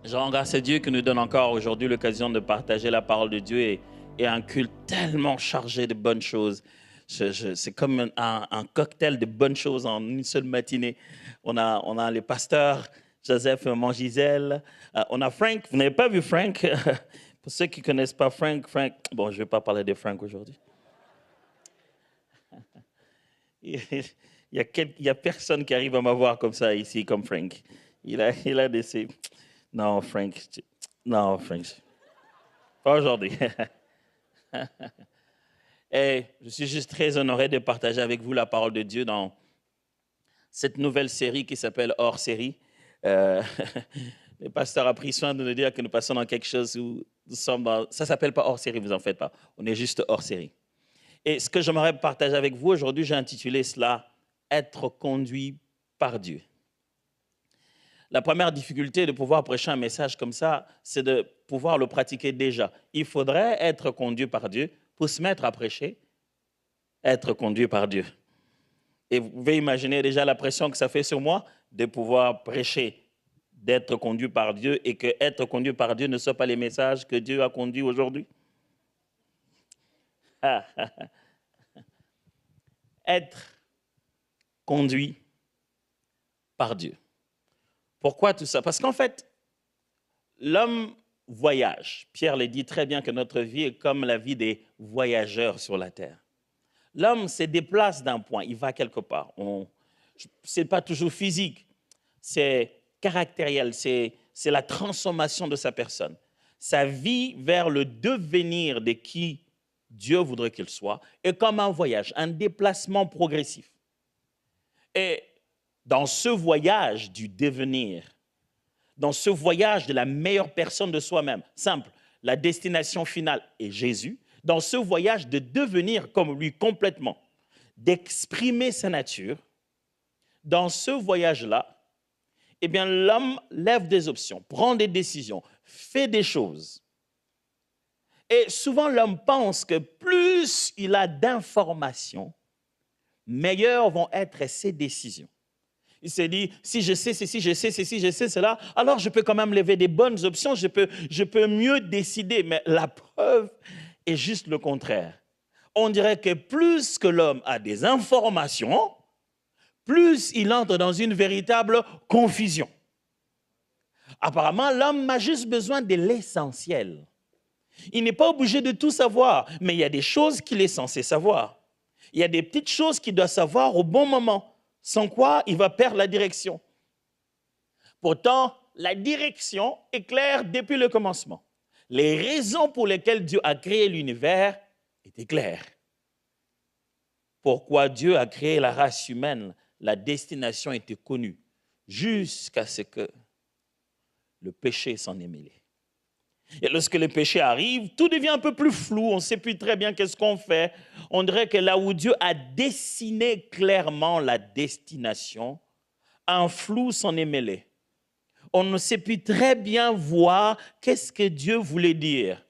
Je rends grâce à Dieu qui nous donne encore aujourd'hui l'occasion de partager la parole de Dieu et un culte tellement chargé de bonnes choses. C'est comme un cocktail de bonnes choses en une seule matinée. On a les pasteurs, Joseph et Maman Gisèle. On a Frank. Vous n'avez pas vu Frank? Pour ceux qui ne connaissent pas Frank, bon, je ne vais pas parler de Frank aujourd'hui. Il y a personne qui arrive à m'avoir comme ça ici, comme Frank. Il a des... Non, Frank. Non, Frank. Pas aujourd'hui. Et je suis juste très honoré de partager avec vous la parole de Dieu dans cette nouvelle série qui s'appelle Hors série. Le pasteur a pris soin de nous dire que nous passons dans quelque chose où nous sommes dans... Ça ne s'appelle pas hors série, vous en faites pas. On est juste hors série. Et ce que j'aimerais partager avec vous aujourd'hui, j'ai intitulé cela « Être conduit par Dieu ». La première difficulté de pouvoir prêcher un message comme ça, c'est de pouvoir le pratiquer déjà. Il faudrait être conduit par Dieu pour se mettre à prêcher, être conduit par Dieu. Et vous pouvez imaginer déjà la pression que ça fait sur moi de pouvoir prêcher, d'être conduit par Dieu et que être conduit par Dieu ne soit pas les messages que Dieu a conduits aujourd'hui. Être conduit par Dieu. Pourquoi tout ça? Parce qu'en fait, l'homme voyage. Pierre le dit très bien que notre vie est comme la vie des voyageurs sur la terre. L'homme se déplace d'un point, il va quelque part. Ce n'est pas toujours physique, c'est caractériel, c'est la transformation de sa personne. Sa vie vers le devenir de qui Dieu voudrait qu'il soit est comme un voyage, un déplacement progressif. Et dans ce voyage du devenir, dans ce voyage de la meilleure personne de soi-même, simple, la destination finale est Jésus, dans ce voyage de devenir comme lui complètement, d'exprimer sa nature, dans ce voyage-là, eh bien, l'homme lève des options, prend des décisions, fait des choses. Et souvent, l'homme pense que plus il a d'informations, meilleures vont être ses décisions. Il s'est dit, si je sais ceci, je sais ceci, je sais cela, alors je peux quand même lever des bonnes options, je peux mieux décider. Mais la preuve est juste le contraire. On dirait que plus que l'homme a des informations, plus il entre dans une véritable confusion. Apparemment, l'homme a juste besoin de l'essentiel. Il n'est pas obligé de tout savoir, mais il y a des choses qu'il est censé savoir. Il y a des petites choses qu'il doit savoir au bon moment. Sans quoi, il va perdre la direction. Pourtant, la direction est claire depuis le commencement. Les raisons pour lesquelles Dieu a créé l'univers étaient claires. Pourquoi Dieu a créé la race humaine, la destination était connue, jusqu'à ce que le péché s'en est mêlé. Et lorsque le péché arrive, tout devient un peu plus flou, on ne sait plus très bien qu'est-ce qu'on fait. On dirait que là où Dieu a dessiné clairement la destination, un flou s'en est mêlé. On ne sait plus très bien voir qu'est-ce que Dieu voulait dire.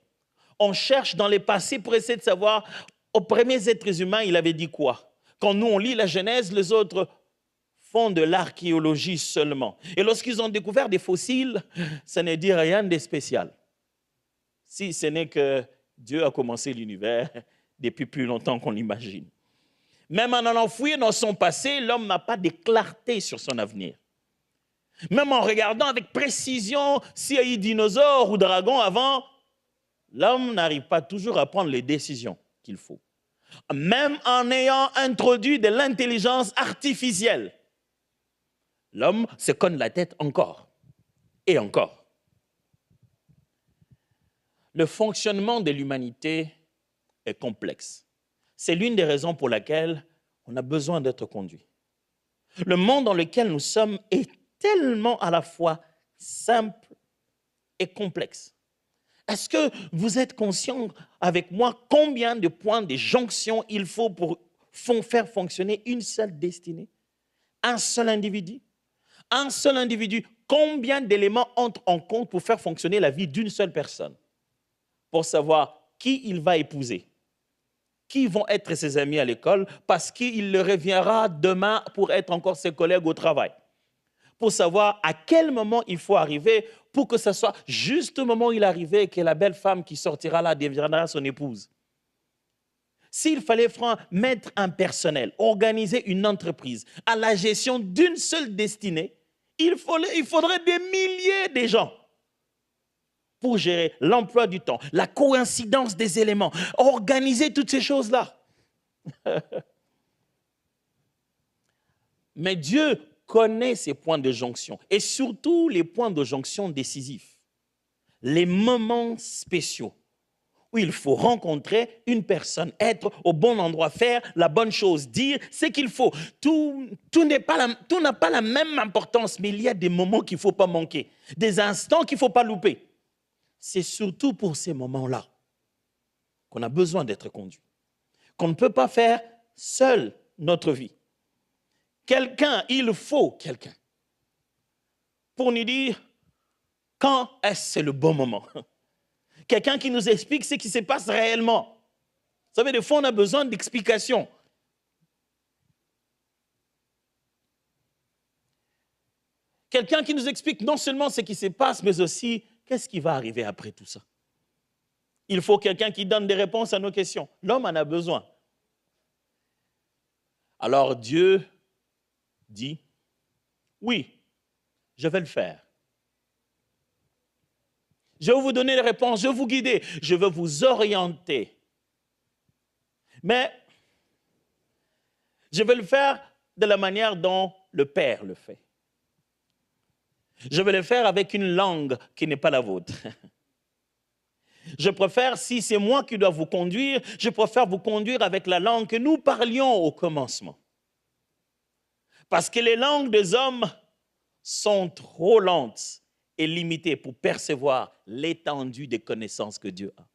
On cherche dans les passés pour essayer de savoir, aux premiers êtres humains, il avait dit quoi? Quand nous, on lit la Genèse, les autres font de l'archéologie seulement. Et lorsqu'ils ont découvert des fossiles, ça ne dit rien de spécial. Si ce n'est que Dieu a commencé l'univers depuis plus longtemps qu'on l'imagine. Même en allant fouiller dans son passé, l'homme n'a pas de clarté sur son avenir. Même en regardant avec précision s'il y a eu dinosaures ou dragons avant, l'homme n'arrive pas toujours à prendre les décisions qu'il faut. Même en ayant introduit de l'intelligence artificielle, l'homme se cogne la tête encore et encore. Le fonctionnement de l'humanité est complexe. C'est l'une des raisons pour laquelle on a besoin d'être conduit. Le monde dans lequel nous sommes est tellement à la fois simple et complexe. Est-ce que vous êtes conscient avec moi combien de points de jonction il faut pour faire fonctionner une seule destinée? Un seul individu? Un seul individu, combien d'éléments entrent en compte pour faire fonctionner la vie d'une seule personne? Pour savoir qui il va épouser, qui vont être ses amis à l'école, parce qu'il le reviendra demain pour être encore ses collègues au travail. pour savoir à quel moment il faut arriver pour que ce soit juste au moment où il arrivait et que la belle femme qui sortira là deviendra son épouse. S'il fallait mettre un personnel, organiser une entreprise à la gestion d'une seule destinée, il faudrait des milliers de gens pour gérer l'emploi du temps, la coïncidence des éléments, organiser toutes ces choses-là. Mais Dieu connaît ces points de jonction et surtout les points de jonction décisifs, les moments spéciaux où il faut rencontrer une personne, être au bon endroit, faire la bonne chose, dire ce qu'il faut. Tout n'a pas la même importance, mais il y a des moments qu'il ne faut pas manquer, des instants qu'il ne faut pas louper. C'est surtout pour ces moments-là qu'on a besoin d'être conduit, qu'on ne peut pas faire seul notre vie. Il faut quelqu'un pour nous dire quand est-ce le bon moment. Quelqu'un qui nous explique ce qui se passe réellement. Vous savez, des fois, on a besoin d'explications. Quelqu'un qui nous explique non seulement ce qui se passe, mais aussi qu'est-ce qui va arriver après tout ça. Il faut quelqu'un qui donne des réponses à nos questions. L'homme en a besoin. Alors Dieu dit, oui, je vais le faire. Je vais vous donner les réponses, je vais vous guider, je vais vous orienter. Mais je vais le faire de la manière dont le Père le fait. Je vais le faire avec une langue qui n'est pas la vôtre. Je préfère, si c'est moi qui dois vous conduire, je préfère vous conduire avec la langue que nous parlions au commencement. Parce que les langues des hommes sont trop lentes et limitées pour percevoir l'étendue des connaissances que Dieu a.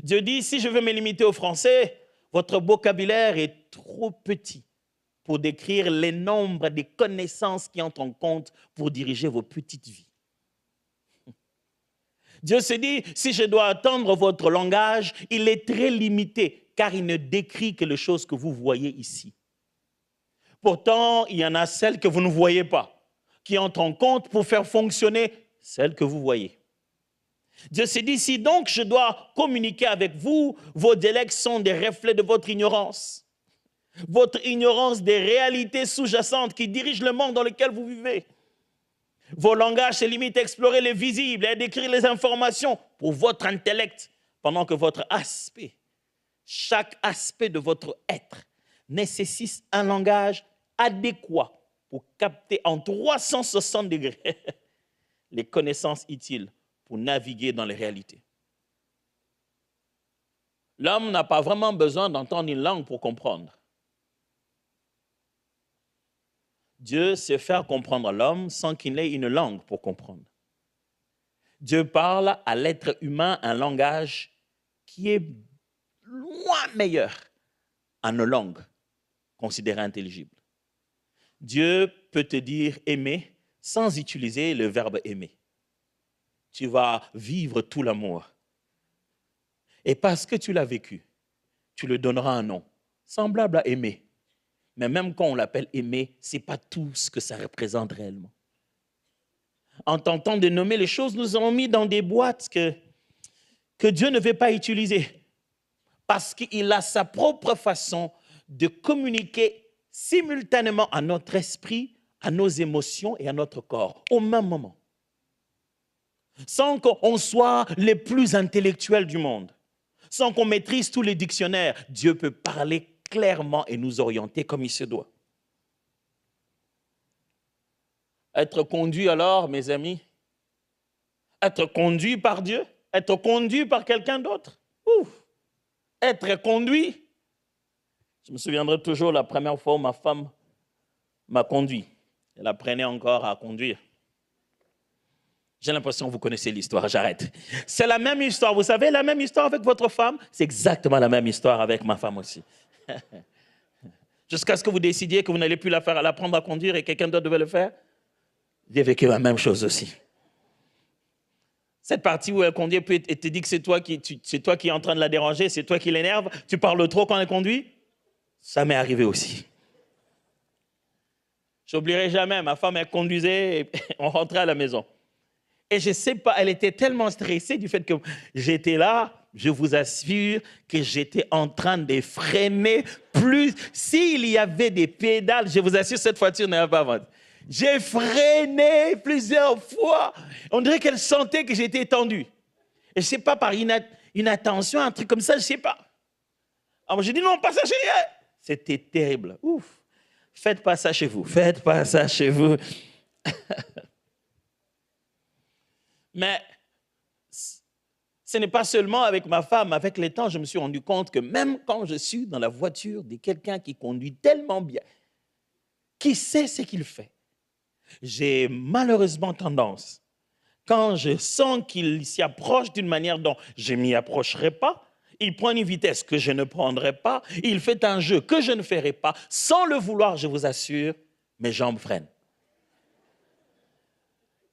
Dieu dit, si je veux me limiter au français, votre vocabulaire est trop petit pour décrire les nombres des connaissances qui entrent en compte pour diriger vos petites vies. Dieu se dit, si je dois attendre votre langage, il est très limité, car il ne décrit que les choses que vous voyez ici. Pourtant, il y en a celles que vous ne voyez pas, qui entrent en compte pour faire fonctionner celles que vous voyez. Dieu se dit, si donc je dois communiquer avec vous, vos dialectes sont des reflets de votre ignorance des réalités sous-jacentes qui dirigent le monde dans lequel vous vivez. Vos langages se limitent à explorer les visibles et à décrire les informations pour votre intellect, pendant que votre aspect, chaque aspect de votre être, nécessite un langage adéquat pour capter en 360 degrés les connaissances utiles pour naviguer dans les réalités. L'homme n'a pas vraiment besoin d'entendre une langue pour comprendre. Dieu sait faire comprendre l'homme sans qu'il ait une langue pour comprendre. Dieu parle à l'être humain un langage qui est loin meilleur en nos langues considérées intelligibles. Dieu peut te dire aimer sans utiliser le verbe aimer. Tu vas vivre tout l'amour. Et parce que tu l'as vécu, tu lui donneras un nom semblable à aimer. Mais même quand on l'appelle aimer, ce n'est pas tout ce que ça représente réellement. En tentant de nommer les choses, nous avons mis dans des boîtes que Dieu ne veut pas utiliser. Parce qu'il a sa propre façon de communiquer simultanément à notre esprit, à nos émotions et à notre corps, au même moment. Sans qu'on soit les plus intellectuels du monde, sans qu'on maîtrise tous les dictionnaires, Dieu peut parler clairement et nous orienter comme il se doit. Être conduit alors, mes amis, être conduit par Dieu, être conduit par quelqu'un d'autre. Être conduit. Je me souviendrai toujours la première fois où ma femme m'a conduit. Elle apprenait encore à conduire. J'ai l'impression que vous connaissez l'histoire, j'arrête. C'est la même histoire, vous savez, la même histoire avec votre femme, c'est exactement la même histoire avec ma femme aussi. Jusqu'à ce que vous décidiez que vous n'allez plus l'apprendre à conduire et quelqu'un d'autre devait le faire. J'ai vécu la même chose aussi. Cette partie où elle conduit et te dit que c'est toi qui es en train de la déranger, c'est toi qui l'énerve, tu parles trop quand elle conduit, ça m'est arrivé aussi. Je n'oublierai jamais, ma femme, elle conduisait et on rentrait à la maison. Et je ne sais pas, elle était tellement stressée du fait que j'étais là, je vous assure que j'étais en train de freiner plus. S'il y avait des pédales, je vous assure, cette voiture n'avait pas vendu. J'ai freiné plusieurs fois. On dirait qu'elle sentait que j'étais tendu. Et je ne sais pas, par inattention, un truc comme ça, je ne sais pas. Alors j'ai dit non, pas ça chez elle. C'était terrible. Ouf. Faites pas ça chez vous. Faites pas ça chez vous. Mais ce n'est pas seulement avec ma femme. Avec le temps, je me suis rendu compte que même quand je suis dans la voiture de quelqu'un qui conduit tellement bien, qui sait ce qu'il fait, j'ai malheureusement tendance, quand je sens qu'il s'y approche d'une manière dont je ne m'y approcherai pas, il prend une vitesse que je ne prendrai pas, il fait un jeu que je ne ferai pas, sans le vouloir, je vous assure, mes jambes freinent.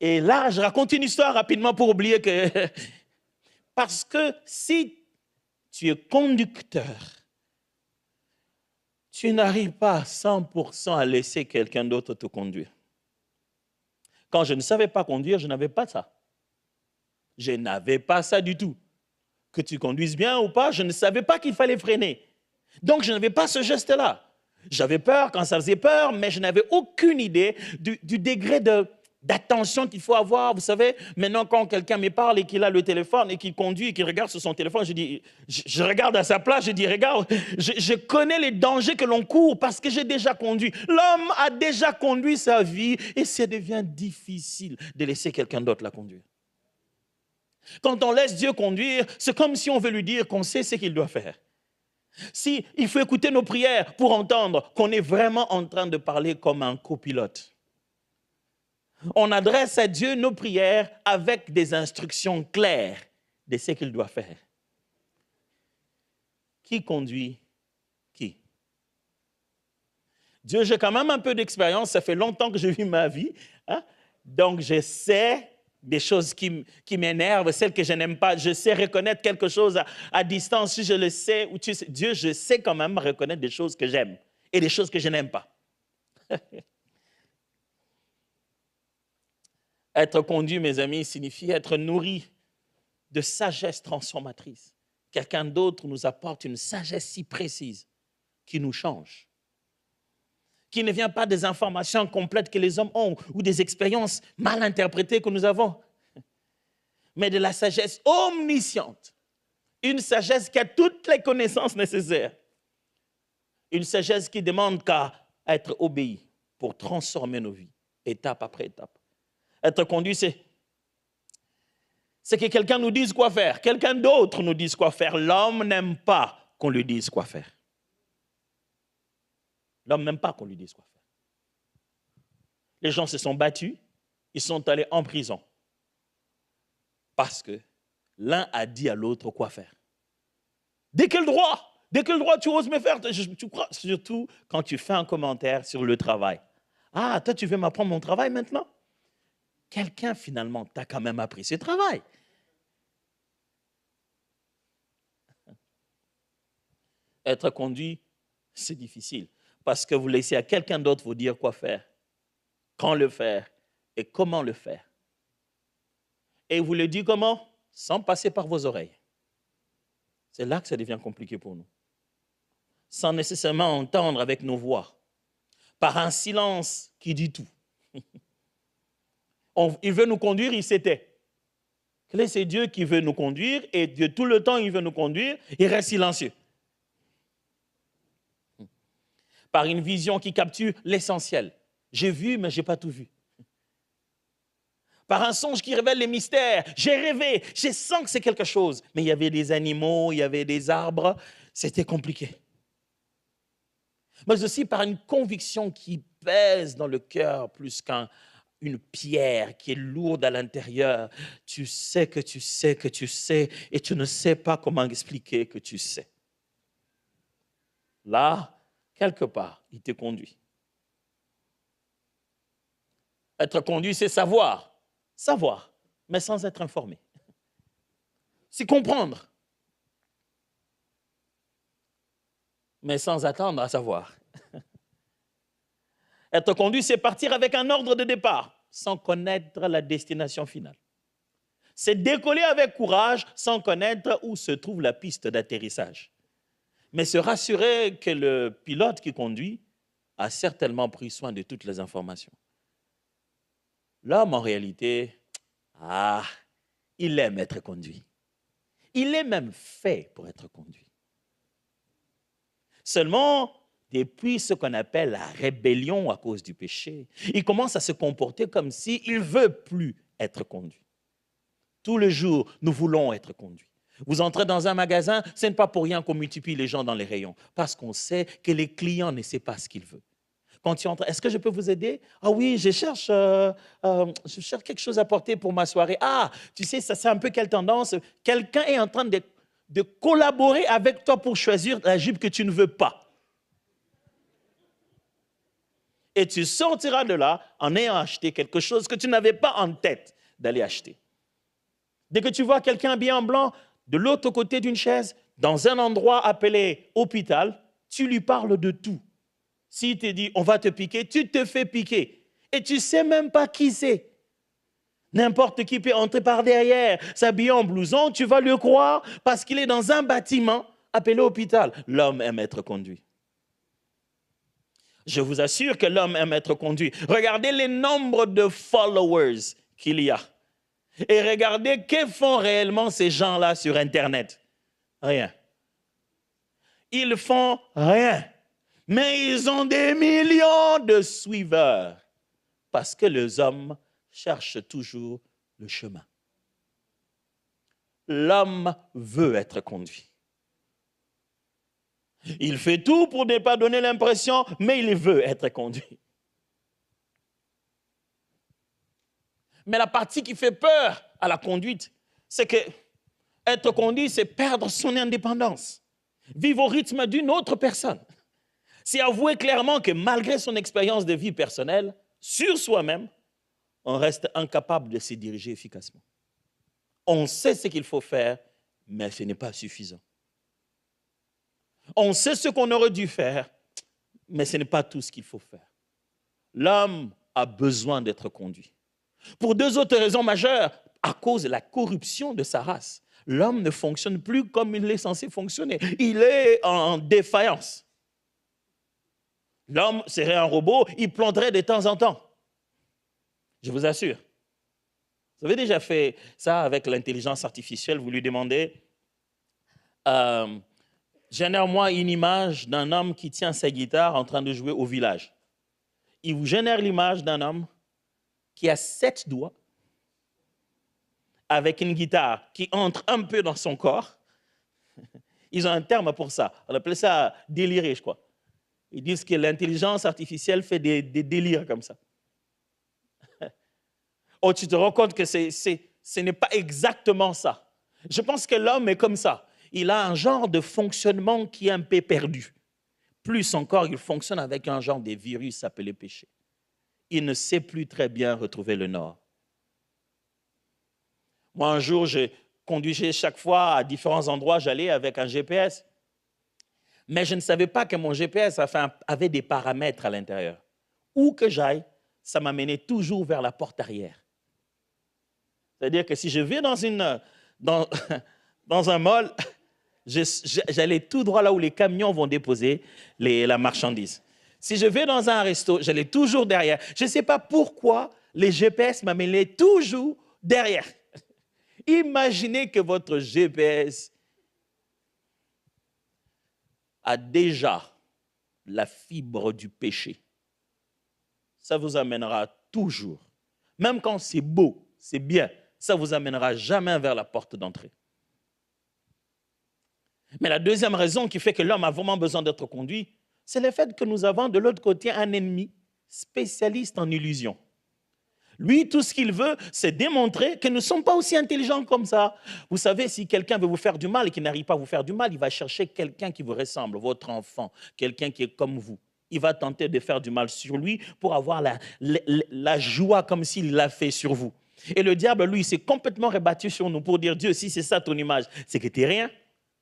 Et là, je raconte une histoire rapidement pour oublier que... Parce que si tu es conducteur, tu n'arrives pas à 100% à laisser quelqu'un d'autre te conduire. Quand je ne savais pas conduire, je n'avais pas ça. Je n'avais pas ça du tout. Que tu conduises bien ou pas, je ne savais pas qu'il fallait freiner. Donc, je n'avais pas ce geste-là. J'avais peur quand ça faisait peur, mais je n'avais aucune idée du degré d'attention qu'il faut avoir. Vous savez, maintenant, quand quelqu'un me parle et qu'il a le téléphone et qu'il conduit et qu'il regarde sur son téléphone, je regarde à sa place, je dis, regarde, je connais les dangers que l'on court parce que j'ai déjà conduit. L'homme a déjà conduit sa vie et ça devient difficile de laisser quelqu'un d'autre la conduire. Quand on laisse Dieu conduire, c'est comme si on veut lui dire qu'on sait ce qu'il doit faire. Si il faut écouter nos prières pour entendre qu'on est vraiment en train de parler comme un copilote. On adresse à Dieu nos prières avec des instructions claires de ce qu'il doit faire. Qui conduit qui? Dieu, j'ai quand même un peu d'expérience, ça fait longtemps que je vis ma vie, hein? Donc je sais des choses qui m'énervent, celles que je n'aime pas. Je sais reconnaître quelque chose à distance, si je le sais, ou tu sais, Dieu, je sais quand même reconnaître des choses que j'aime et des choses que je n'aime pas. Être conduit, mes amis, signifie être nourri de sagesse transformatrice. Quelqu'un d'autre nous apporte une sagesse si précise qui nous change, qui ne vient pas des informations complètes que les hommes ont ou des expériences mal interprétées que nous avons, mais de la sagesse omnisciente, une sagesse qui a toutes les connaissances nécessaires, une sagesse qui demande qu'à être obéie pour transformer nos vies, étape après étape. Être conduit, c'est que quelqu'un nous dise quoi faire, quelqu'un d'autre nous dise quoi faire. L'homme n'aime pas qu'on lui dise quoi faire. L'homme n'aime pas qu'on lui dise quoi faire. Les gens se sont battus, ils sont allés en prison parce que l'un a dit à l'autre quoi faire. De quel droit tu oses me faire? Tu crois, surtout quand tu fais un commentaire sur le travail. Ah, toi, tu veux m'apprendre mon travail maintenant? Quelqu'un, finalement, t'a quand même appris ce travail. Être conduit, c'est difficile parce que vous laissez à quelqu'un d'autre vous dire quoi faire, quand le faire et comment le faire. Et vous le dites comment? Sans passer par vos oreilles. C'est là que ça devient compliqué pour nous. Sans nécessairement entendre avec nos voix, par un silence qui dit tout. Il veut nous conduire, il s'était. C'est Dieu qui veut nous conduire et Dieu, tout le temps, il veut nous conduire, il reste silencieux. Par une vision qui capture l'essentiel. J'ai vu, mais je n'ai pas tout vu. Par un songe qui révèle les mystères. J'ai rêvé, je sens que c'est quelque chose. Mais il y avait des animaux, il y avait des arbres, c'était compliqué. Mais aussi par une conviction qui pèse dans le cœur plus qu'une pierre qui est lourde à l'intérieur. Tu sais que tu sais que tu sais et tu ne sais pas comment expliquer que tu sais. Là, quelque part, il te conduit. Être conduit, c'est savoir, mais sans être informé. C'est comprendre, mais sans attendre à savoir. Être conduit, c'est partir avec un ordre de départ, sans connaître la destination finale. C'est décoller avec courage, sans connaître où se trouve la piste d'atterrissage. Mais se rassurer que le pilote qui conduit a certainement pris soin de toutes les informations. L'homme, en réalité, il aime être conduit. Il est même fait pour être conduit. Seulement, depuis ce qu'on appelle la rébellion à cause du péché, il commence à se comporter comme s'il ne veut plus être conduit. Tous les jours, nous voulons être conduits. Vous entrez dans un magasin, ce n'est pas pour rien qu'on multiplie les gens dans les rayons, parce qu'on sait que les clients ne savent pas ce qu'ils veulent. Quand tu entres, est-ce que je peux vous aider? Ah oui, je cherche quelque chose à porter pour ma soirée. Ah, tu sais, ça c'est un peu quelle tendance? Quelqu'un est en train de collaborer avec toi pour choisir la jupe que tu ne veux pas. Et tu sortiras de là en ayant acheté quelque chose que tu n'avais pas en tête d'aller acheter. Dès que tu vois quelqu'un habillé en blanc, de l'autre côté d'une chaise, dans un endroit appelé hôpital, tu lui parles de tout. S'il te dit, on va te piquer, tu te fais piquer. Et tu ne sais même pas qui c'est. N'importe qui peut entrer par derrière, s'habiller en blouson, tu vas le croire parce qu'il est dans un bâtiment appelé hôpital. L'homme aime être conduit. Je vous assure que l'homme aime être conduit. Regardez les nombres de followers qu'il y a. Et regardez que font réellement ces gens-là sur Internet. Rien. Ils font rien. Mais ils ont des millions de suiveurs. Parce que les hommes cherchent toujours le chemin. L'homme veut être conduit. Il fait tout pour ne pas donner l'impression, mais il veut être conduit. Mais la partie qui fait peur à la conduite, c'est que être conduit, c'est perdre son indépendance. Vivre au rythme d'une autre personne. C'est avouer clairement que malgré son expérience de vie personnelle, sur soi-même, on reste incapable de se diriger efficacement. On sait ce qu'il faut faire, mais ce n'est pas suffisant. On sait ce qu'on aurait dû faire, mais ce n'est pas tout ce qu'il faut faire. L'homme a besoin d'être conduit. Pour deux autres raisons majeures, à cause de la corruption de sa race. L'homme ne fonctionne plus comme il est censé fonctionner. Il est en défaillance. L'homme serait un robot, il planterait de temps en temps. Je vous assure. Vous avez déjà fait ça avec l'intelligence artificielle, vous lui demandez génère-moi une image d'un homme qui tient sa guitare en train de jouer au village. Il vous génère l'image d'un homme qui a 7 doigts avec une guitare qui entre un peu dans son corps. Ils ont un terme pour ça. On appelle ça délirer, je crois. Ils disent que l'intelligence artificielle fait des délires comme ça. Oh, tu te rends compte que ce n'est pas exactement ça. Je pense que l'homme est comme ça. Il a un genre de fonctionnement qui est un peu perdu. Plus encore, il fonctionne avec un genre de virus appelé péché. Il ne sait plus très bien retrouver le nord. Moi, un jour, je conduisais chaque fois à différents endroits, j'allais avec un GPS. Mais je ne savais pas que mon GPS avait des paramètres à l'intérieur. Où que j'aille, ça m'amenait toujours vers la porte arrière. C'est-à-dire que si je vais dans un mall, j'allais tout droit là où les camions vont déposer la marchandise. Si je vais dans un resto, j'allais toujours derrière. Je ne sais pas pourquoi les GPS m'amenaient toujours derrière. Imaginez que votre GPS a déjà la fibre du péché. Ça vous amènera toujours, même quand c'est beau, c'est bien, ça ne vous amènera jamais vers la porte d'entrée. Mais la deuxième raison qui fait que l'homme a vraiment besoin d'être conduit, c'est le fait que nous avons de l'autre côté un ennemi spécialiste en illusion. Lui, tout ce qu'il veut, c'est démontrer que nous ne sommes pas aussi intelligents comme ça. Vous savez, si quelqu'un veut vous faire du mal et qu'il n'arrive pas à vous faire du mal, il va chercher quelqu'un qui vous ressemble, votre enfant, quelqu'un qui est comme vous. Il va tenter de faire du mal sur lui pour avoir la joie comme s'il l'a fait sur vous. Et le diable, lui, s'est complètement rebattu sur nous pour dire, Dieu, si c'est ça ton image, c'est que tu n'es rien.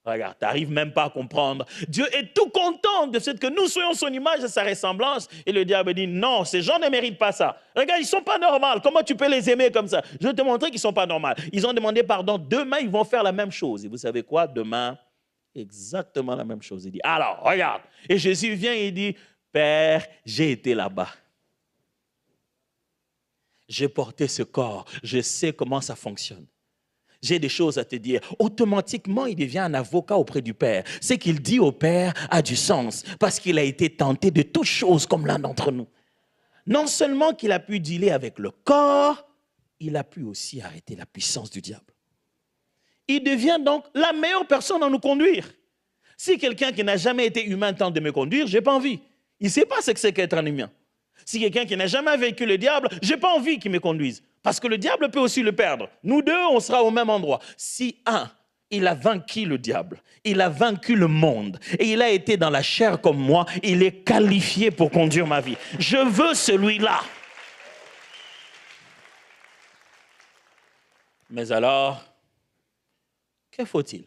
Regarde, tu n'arrives même pas à comprendre. Dieu est tout content de ce que nous soyons son image et sa ressemblance. Et le diable dit, non, ces gens ne méritent pas ça. Regarde, ils ne sont pas normaux. Comment tu peux les aimer comme ça? Je vais te montrer qu'ils ne sont pas normaux. Ils ont demandé pardon. Demain, ils vont faire la même chose. Et vous savez quoi? Demain, exactement la même chose. Il dit, alors, regarde. Et Jésus vient et il dit, Père, j'ai été là-bas. J'ai porté ce corps. Je sais comment ça fonctionne. J'ai des choses à te dire. Automatiquement, il devient un avocat auprès du Père. Ce qu'il dit au Père a du sens parce qu'il a été tenté de toutes choses comme l'un d'entre nous. Non seulement qu'il a pu dealer avec le corps, il a pu aussi arrêter la puissance du diable. Il devient donc la meilleure personne à nous conduire. Si quelqu'un qui n'a jamais été humain tente de me conduire, je n'ai pas envie. Il ne sait pas ce que c'est qu'être un humain. Si quelqu'un qui n'a jamais vécu le diable, je n'ai pas envie qu'il me conduise. Parce que le diable peut aussi le perdre. Nous deux, on sera au même endroit. Si il a vaincu le diable, il a vaincu le monde, et il a été dans la chair comme moi, il est qualifié pour conduire ma vie. Je veux celui-là. Mais alors, que faut-il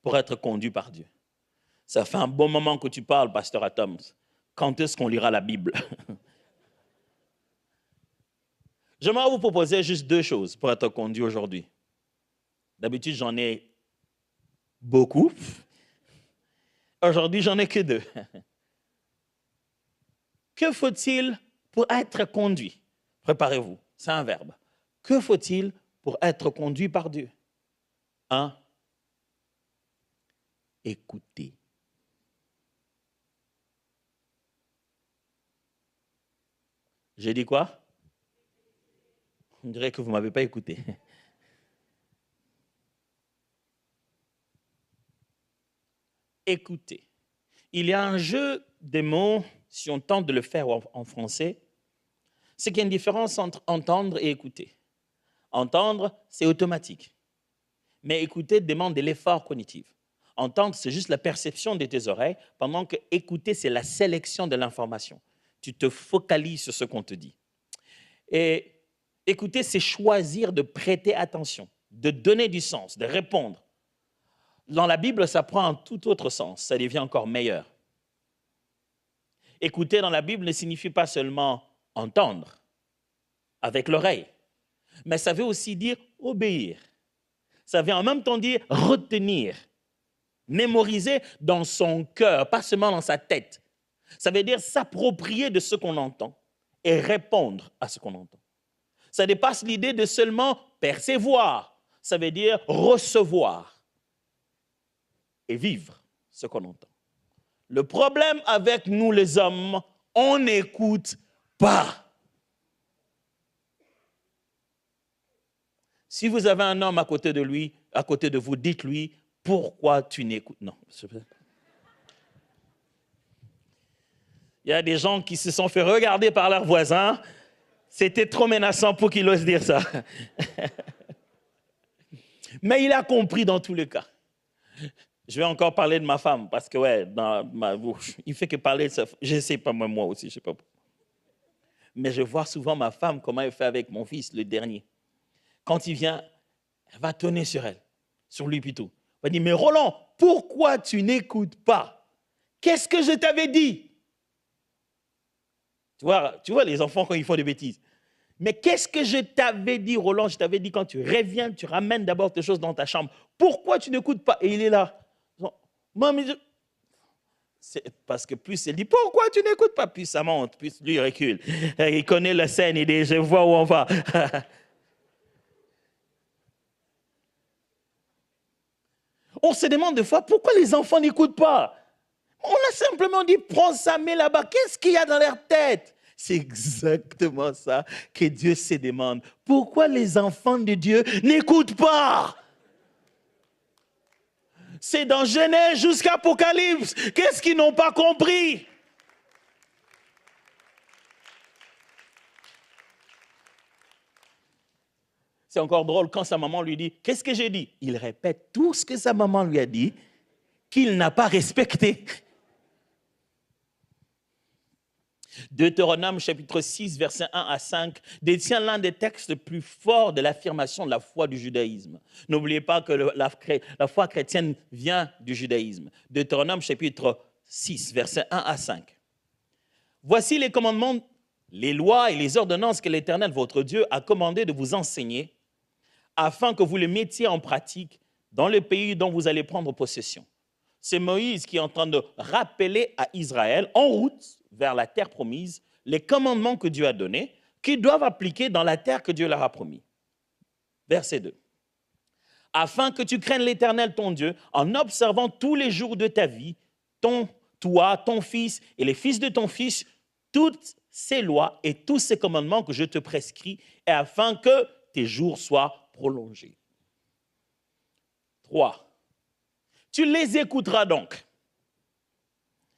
pour être conduit par Dieu? Ça fait un bon moment que tu parles, pasteur Atoms. Quand est-ce qu'on lira la Bible? J'aimerais vous proposer juste 2 choses pour être conduit aujourd'hui. D'habitude, j'en ai beaucoup. Aujourd'hui, j'en ai que 2. Que faut-il pour être conduit? Préparez-vous, c'est un verbe. Que faut-il pour être conduit par Dieu? 1. Écouter. J'ai dit quoi? On dirait que vous ne m'avez pas écouté. Écouter. Il y a un jeu de mots, si on tente de le faire en français, c'est qu'il y a une différence entre entendre et écouter. Entendre, c'est automatique. Mais écouter demande de l'effort cognitif. Entendre, c'est juste la perception de tes oreilles, pendant que écouter, c'est la sélection de l'information. Tu te focalises sur ce qu'on te dit. Et écouter, c'est choisir de prêter attention, de donner du sens, de répondre. Dans la Bible, ça prend un tout autre sens, ça devient encore meilleur. Écouter dans la Bible ne signifie pas seulement entendre avec l'oreille, mais ça veut aussi dire obéir. Ça veut en même temps dire retenir, mémoriser dans son cœur, pas seulement dans sa tête. Ça veut dire s'approprier de ce qu'on entend et répondre à ce qu'on entend. Ça dépasse l'idée de seulement percevoir. Ça veut dire recevoir et vivre ce qu'on entend. Le problème avec nous les hommes, on n'écoute pas. Si vous avez un homme à côté de lui, à côté de vous, dites-lui, pourquoi tu n'écoutes? Non. Il y a des gens qui se sont fait regarder par leurs voisins. C'était trop menaçant pour qu'il ose dire ça. Mais il a compris dans tous les cas. Je vais encore parler de ma femme, parce que, ouais, dans ma bouche, il fait que parler de ça. Je ne sais pas, moi aussi, je ne sais pas. Mais je vois souvent ma femme, comment elle fait avec mon fils, le dernier. Quand il vient, elle va tonner sur lui plutôt. Elle va dire, mais Roland, pourquoi tu n'écoutes pas? Qu'est-ce que je t'avais dit? Tu vois les enfants quand ils font des bêtises. Mais qu'est-ce que je t'avais dit, Roland? Je t'avais dit, quand tu reviens, tu ramènes d'abord tes choses dans ta chambre. Pourquoi tu n'écoutes pas? Et il est là. Maman, c'est parce que plus elle dit, pourquoi tu n'écoutes pas? Plus ça monte, plus lui recule. Il connaît la scène, il dit, je vois où on va. On se demande des fois, pourquoi les enfants n'écoutent pas? On a simplement dit, prends ça, mets là-bas. Qu'est-ce qu'il y a dans leur tête? C'est exactement ça que Dieu se demande. Pourquoi les enfants de Dieu n'écoutent pas? C'est dans Genèse jusqu'à Apocalypse. Qu'est-ce qu'ils n'ont pas compris? C'est encore drôle quand sa maman lui dit, qu'est-ce que j'ai dit? Il répète tout ce que sa maman lui a dit, qu'il n'a pas respecté. Deutéronome chapitre 6, versets 1 à 5, détient l'un des textes les plus forts de l'affirmation de la foi du judaïsme. N'oubliez pas que la foi chrétienne vient du judaïsme. Deutéronome chapitre 6, versets 1 à 5. Voici les commandements, les lois et les ordonnances que l'Éternel, votre Dieu, a commandé de vous enseigner, afin que vous les mettiez en pratique dans le pays dont vous allez prendre possession. C'est Moïse qui est en train de rappeler à Israël, en route vers la terre promise, les commandements que Dieu a donnés, qu'ils doivent appliquer dans la terre que Dieu leur a promis. Verset 2. Afin que tu craignes l'Éternel ton Dieu, en observant tous les jours de ta vie, toi, ton fils et les fils de ton fils, toutes ces lois et tous ces commandements que je te prescris, et afin que tes jours soient prolongés. 3. Tu les écouteras donc,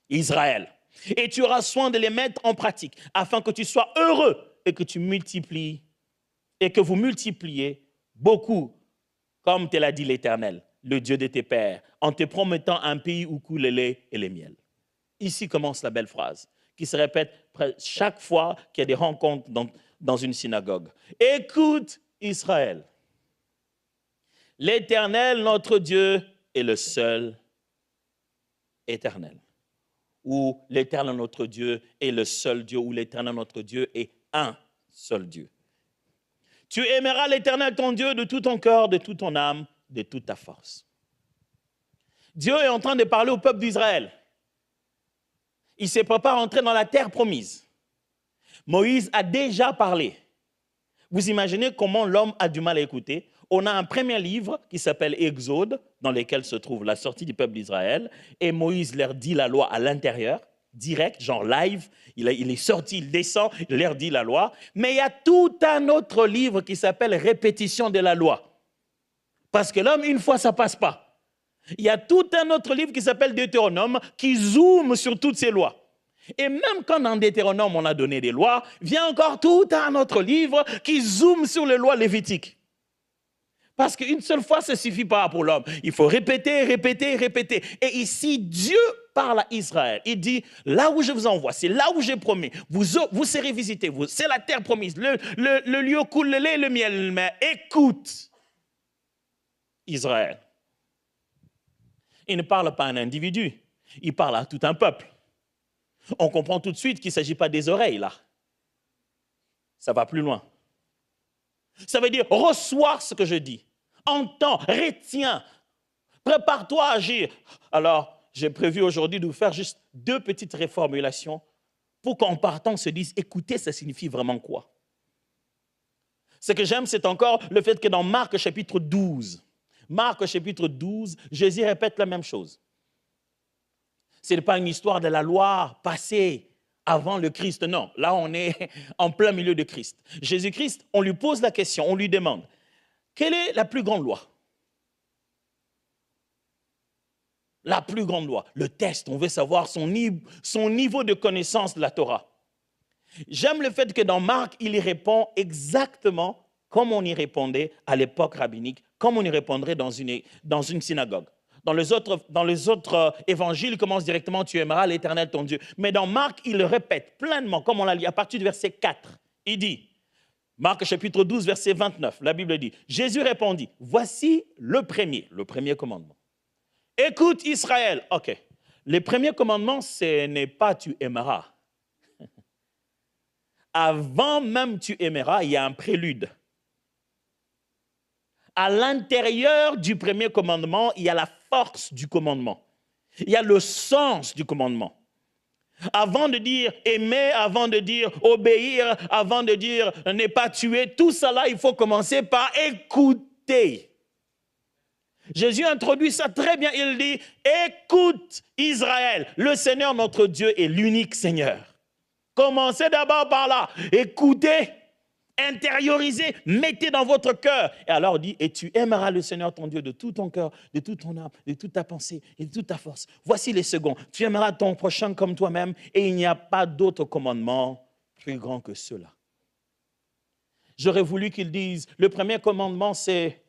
Israël, et tu auras soin de les mettre en pratique, afin que tu sois heureux et que tu multiplies, et que vous multipliez beaucoup, comme te l'a dit l'Éternel, le Dieu de tes pères, en te promettant un pays où coule le lait et le miel. Ici commence la belle phrase, qui se répète chaque fois qu'il y a des rencontres dans une synagogue. Écoute, Israël, l'Éternel, notre Dieu, est le seul éternel. Ou l'Éternel, notre Dieu, est le seul Dieu, ou l'Éternel, notre Dieu, est un seul Dieu. Tu aimeras l'Éternel, ton Dieu, de tout ton cœur, de toute ton âme, de toute ta force. Dieu est en train de parler au peuple d'Israël. Il ne s'est pas rentré dans la terre promise. Moïse a déjà parlé. Vous imaginez comment l'homme a du mal à écouter? On a un premier livre qui s'appelle Exode, dans lequel se trouve la sortie du peuple d'Israël, et Moïse leur dit la loi à l'intérieur, direct, genre live, il est sorti, il descend, il leur dit la loi, mais il y a tout un autre livre qui s'appelle Répétition de la loi. Parce que l'homme, une fois, ça ne passe pas. Il y a tout un autre livre qui s'appelle Deutéronome, qui zoome sur toutes ces lois. Et même quand dans Deutéronome, on a donné des lois, vient encore tout un autre livre qui zoome sur les lois lévitiques. Parce qu'une seule fois, ça ne suffit pas pour l'homme. Il faut répéter, répéter, répéter. Et ici, Dieu parle à Israël. Il dit, là où je vous envoie, c'est là où j'ai promis. Vous serez visités, c'est la terre promise. Le lieu coule le lait et le miel. Mais écoute, Israël. Il ne parle pas à un individu. Il parle à tout un peuple. On comprend tout de suite qu'il ne s'agit pas des oreilles, là. Ça va plus loin. Ça veut dire, reçois ce que je dis. Entends, retiens. Prépare-toi à agir. Alors, j'ai prévu aujourd'hui de vous faire juste 2 petites reformulations pour qu'en partant, on se dise, écouter, ça signifie vraiment quoi? Ce que j'aime, c'est encore le fait que dans Marc chapitre 12, Jésus répète la même chose. Ce n'est pas une histoire de la loi passée avant le Christ, non. Là, on est en plein milieu de Christ. Jésus-Christ, on lui pose la question, on lui demande, quelle est la plus grande loi? La plus grande loi, le test, on veut savoir son niveau de connaissance de la Torah. J'aime le fait que dans Marc, il y répond exactement comme on y répondait à l'époque rabbinique, comme on y répondrait dans une synagogue. Dans les autres évangiles, il commence directement, tu aimeras l'Éternel ton Dieu. Mais dans Marc, il le répète pleinement, comme on l'a lu à partir du verset 4. Il dit, Marc chapitre 12, verset 29, la Bible dit, Jésus répondit, voici le premier commandement. Écoute Israël, ok. Le premier commandement, ce n'est pas tu aimeras. Avant même tu aimeras, il y a un prélude. À l'intérieur du premier commandement, il y a la force du commandement. Il y a le sens du commandement. Avant de dire aimer, avant de dire obéir, avant de dire ne pas tuer, tout ça là, il faut commencer par écouter. Jésus introduit ça très bien. Il dit, écoute Israël, le Seigneur notre Dieu est l'unique Seigneur. Commencez d'abord par là, écoutez. Intériorisez, mettez dans votre cœur. Et alors dit, et tu aimeras le Seigneur ton Dieu de tout ton cœur, de toute ton âme, de toute ta pensée et de toute ta force. Voici les seconds. Tu aimeras ton prochain comme toi-même et il n'y a pas d'autre commandement plus grand que cela. J'aurais voulu qu'il dise, le premier commandement c'est,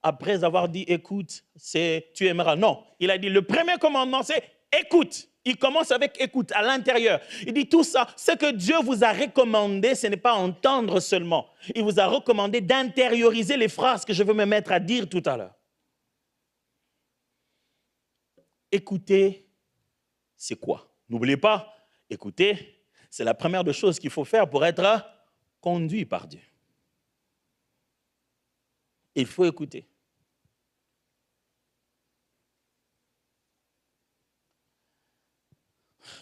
après avoir dit écoute, c'est tu aimeras. Non, il a dit le premier commandement c'est écoute. Il commence avec écoute à l'intérieur. Il dit tout ça, ce que Dieu vous a recommandé, ce n'est pas entendre seulement. Il vous a recommandé d'intérioriser les phrases que je veux me mettre à dire tout à l'heure. Écouter, c'est quoi? N'oubliez pas, écouter, c'est la première des choses qu'il faut faire pour être conduit par Dieu. Il faut écouter.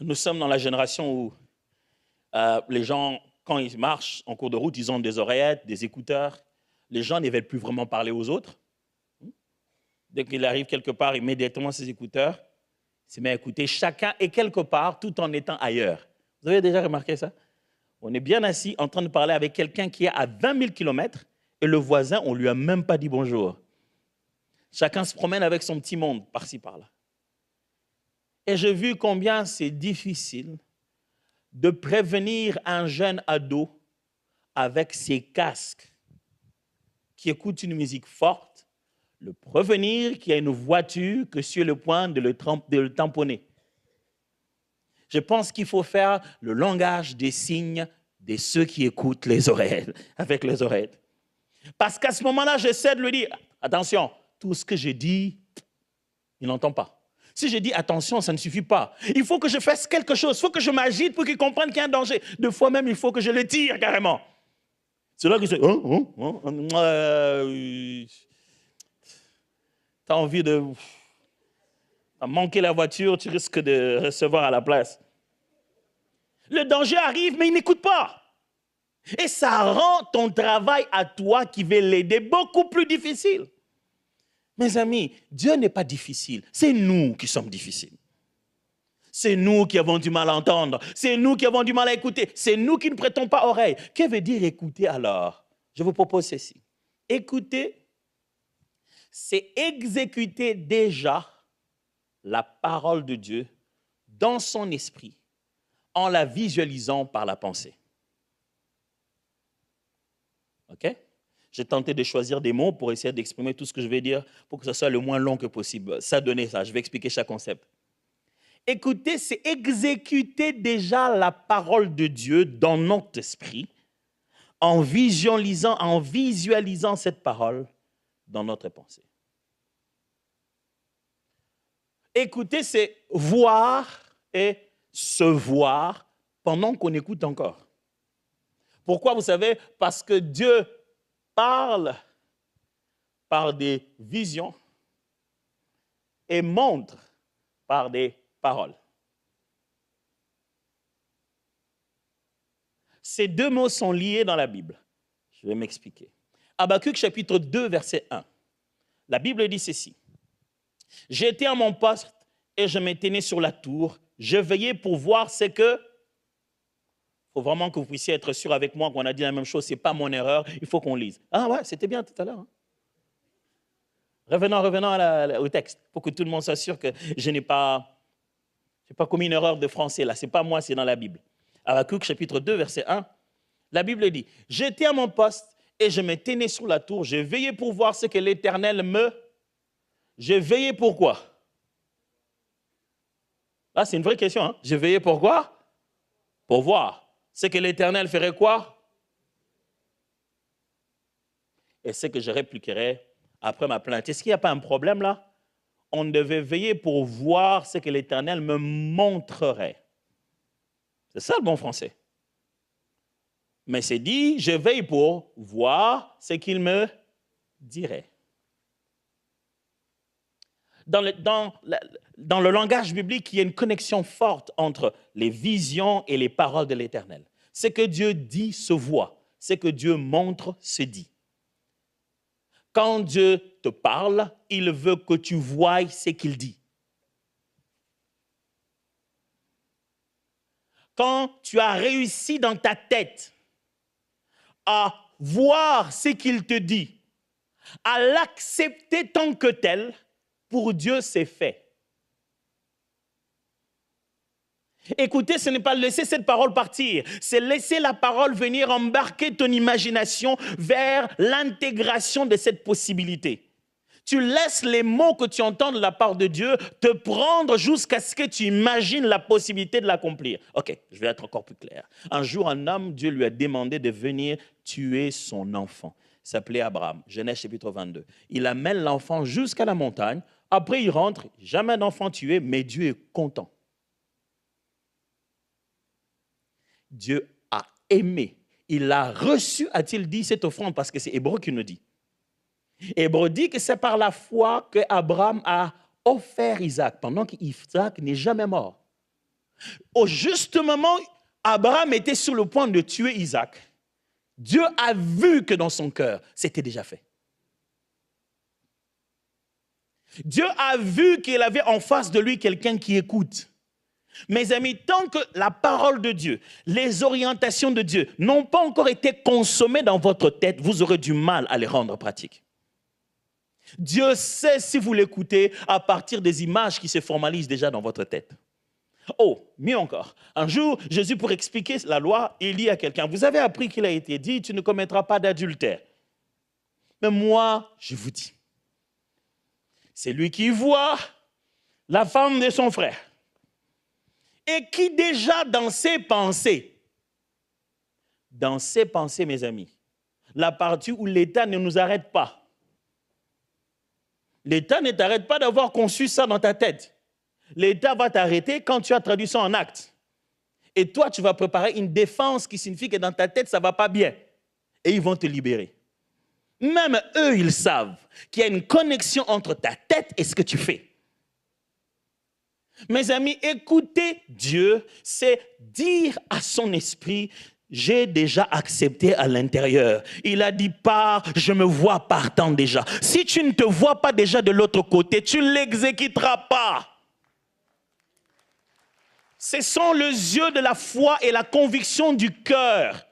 Nous sommes dans la génération où les gens, quand ils marchent en cours de route, ils ont des oreillettes, des écouteurs. Les gens ne veulent plus vraiment parler aux autres. Dès qu'il arrive quelque part, immédiatement ses écouteurs, il se met à écouter. Chacun est quelque part tout en étant ailleurs. Vous avez déjà remarqué ça? On est bien assis en train de parler avec quelqu'un qui est à 20 000 kilomètres et le voisin, on ne lui a même pas dit bonjour. Chacun se promène avec son petit monde, par-ci, par-là. Et j'ai vu combien c'est difficile de prévenir un jeune ado avec ses casques qui écoute une musique forte, le prévenir qu'il y a une voiture que sur le point de le tamponner. Je pense qu'il faut faire le langage des signes de ceux qui écoutent les oreilles, avec les oreilles. Parce qu'à ce moment-là, j'essaie de lui dire, attention, tout ce que je dis, il n'entend pas. Si je dis attention, ça ne suffit pas. Il faut que je fasse quelque chose. Il faut que je m'agite pour qu'il comprenne qu'il y a un danger. Deux fois même, il faut que je le tire carrément. C'est là que je tu as envie de manquer la voiture, tu risques de recevoir à la place. Le danger arrive, mais il n'écoute pas. Et ça rend ton travail à toi qui va l'aider beaucoup plus difficile. Mes amis, Dieu n'est pas difficile, c'est nous qui sommes difficiles. C'est nous qui avons du mal à entendre, c'est nous qui avons du mal à écouter, c'est nous qui ne prêtons pas oreille. Que veut dire écouter alors? Je vous propose ceci. Écouter, c'est exécuter déjà la parole de Dieu dans son esprit en la visualisant par la pensée. OK? J'ai tenté de choisir des mots pour essayer d'exprimer tout ce que je vais dire pour que ce soit le moins long que possible. Ça donnait ça, je vais expliquer chaque concept. Écouter, c'est exécuter déjà la parole de Dieu dans notre esprit en visualisant cette parole dans notre pensée. Écouter, c'est voir et se voir pendant qu'on écoute encore. Pourquoi, vous savez? Parce que Dieu parle par des visions et montre par des paroles. Ces deux mots sont liés dans la Bible. Je vais m'expliquer. Habakkuk chapitre 2, verset 1. La Bible dit ceci. « J'étais à mon poste et je me tenais sur la tour. Je veillais pour voir ce que... » Il faut vraiment que vous puissiez être sûr avec moi qu'on a dit la même chose. Ce n'est pas mon erreur. Il faut qu'on lise. Ah ouais, c'était bien tout à l'heure. Hein? Revenons au texte pour que tout le monde soit sûr que je n'ai pas commis une erreur de français. Là, ce n'est pas moi, c'est dans la Bible. Habakkuk chapitre 2, verset 1. La Bible dit « J'étais à mon poste et je me tenais sur la tour. Je veillais pour voir ce que l'Éternel me... » Je veillais pour quoi? Là, c'est une vraie question. Hein? Je veillais pour quoi? Pour voir. C'est que l'Éternel ferait quoi? Et c'est que je répliquerai après ma plainte. Est-ce qu'il n'y a pas un problème là? On devait veiller pour voir ce que l'Éternel me montrerait. C'est ça le bon français. Mais c'est dit, je veille pour voir ce qu'il me dirait. Dans le langage biblique, il y a une connexion forte entre les visions et les paroles de l'Éternel. Ce que Dieu dit se voit, ce que Dieu montre se dit. Quand Dieu te parle, il veut que tu voies ce qu'il dit. Quand tu as réussi dans ta tête à voir ce qu'il te dit, à l'accepter tant que tel, pour Dieu, c'est fait. Écoutez, ce n'est pas laisser cette parole partir, c'est laisser la parole venir embarquer ton imagination vers l'intégration de cette possibilité. Tu laisses les mots que tu entends de la part de Dieu te prendre jusqu'à ce que tu imagines la possibilité de l'accomplir. Ok, je vais être encore plus clair. Un jour, un homme, Dieu lui a demandé de venir tuer son enfant. Il s'appelait Abraham, Genèse chapitre 22. Il amène l'enfant jusqu'à la montagne. Après, il rentre, jamais d'enfant tué, mais Dieu est content. Dieu a aimé. Il a reçu, a-t-il dit, cette offrande, parce que c'est Hébreu qui nous dit. Hébreu dit que c'est par la foi qu'Abraham a offert Isaac, pendant qu'Isaac n'est jamais mort. Au juste moment, Abraham était sur le point de tuer Isaac. Dieu a vu que dans son cœur, c'était déjà fait. Dieu a vu qu'il avait en face de lui quelqu'un qui écoute. Mes amis, tant que la parole de Dieu, les orientations de Dieu n'ont pas encore été consommées dans votre tête, vous aurez du mal à les rendre pratiques. Dieu sait si vous l'écoutez à partir des images qui se formalisent déjà dans votre tête. Oh, mieux encore, un jour, Jésus, pour expliquer la loi, il dit à quelqu'un, vous avez appris qu'il a été dit, tu ne commettras pas d'adultère. Mais moi, je vous dis, c'est lui qui voit la femme de son frère et qui déjà dans ses pensées, mes amis, la partie où l'État ne nous arrête pas, l'État ne t'arrête pas d'avoir conçu ça dans ta tête. L'État va t'arrêter quand tu as traduit ça en acte. Et toi, tu vas préparer une défense qui signifie que dans ta tête, ça ne va pas bien. Et ils vont te libérer. Même eux, ils savent qu'il y a une connexion entre ta tête et ce que tu fais. Mes amis, écouter Dieu, c'est dire à son esprit, j'ai déjà accepté à l'intérieur. Il a dit, pars, je me vois partant déjà. Si tu ne te vois pas déjà de l'autre côté, tu ne l'exécuteras pas. Ce sont les yeux de la foi et la conviction du cœur.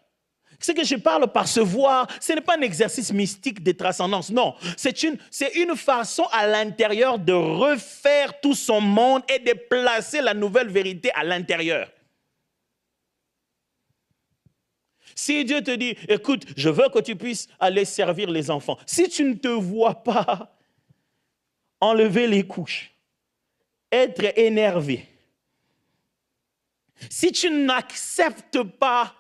Ce que je parle par se voir, ce n'est pas un exercice mystique de transcendance, non. C'est une façon à l'intérieur de refaire tout son monde et de placer la nouvelle vérité à l'intérieur. Si Dieu te dit, écoute, je veux que tu puisses aller servir les enfants. Si tu ne te vois pas enlever les couches, être énervé, si tu n'acceptes pas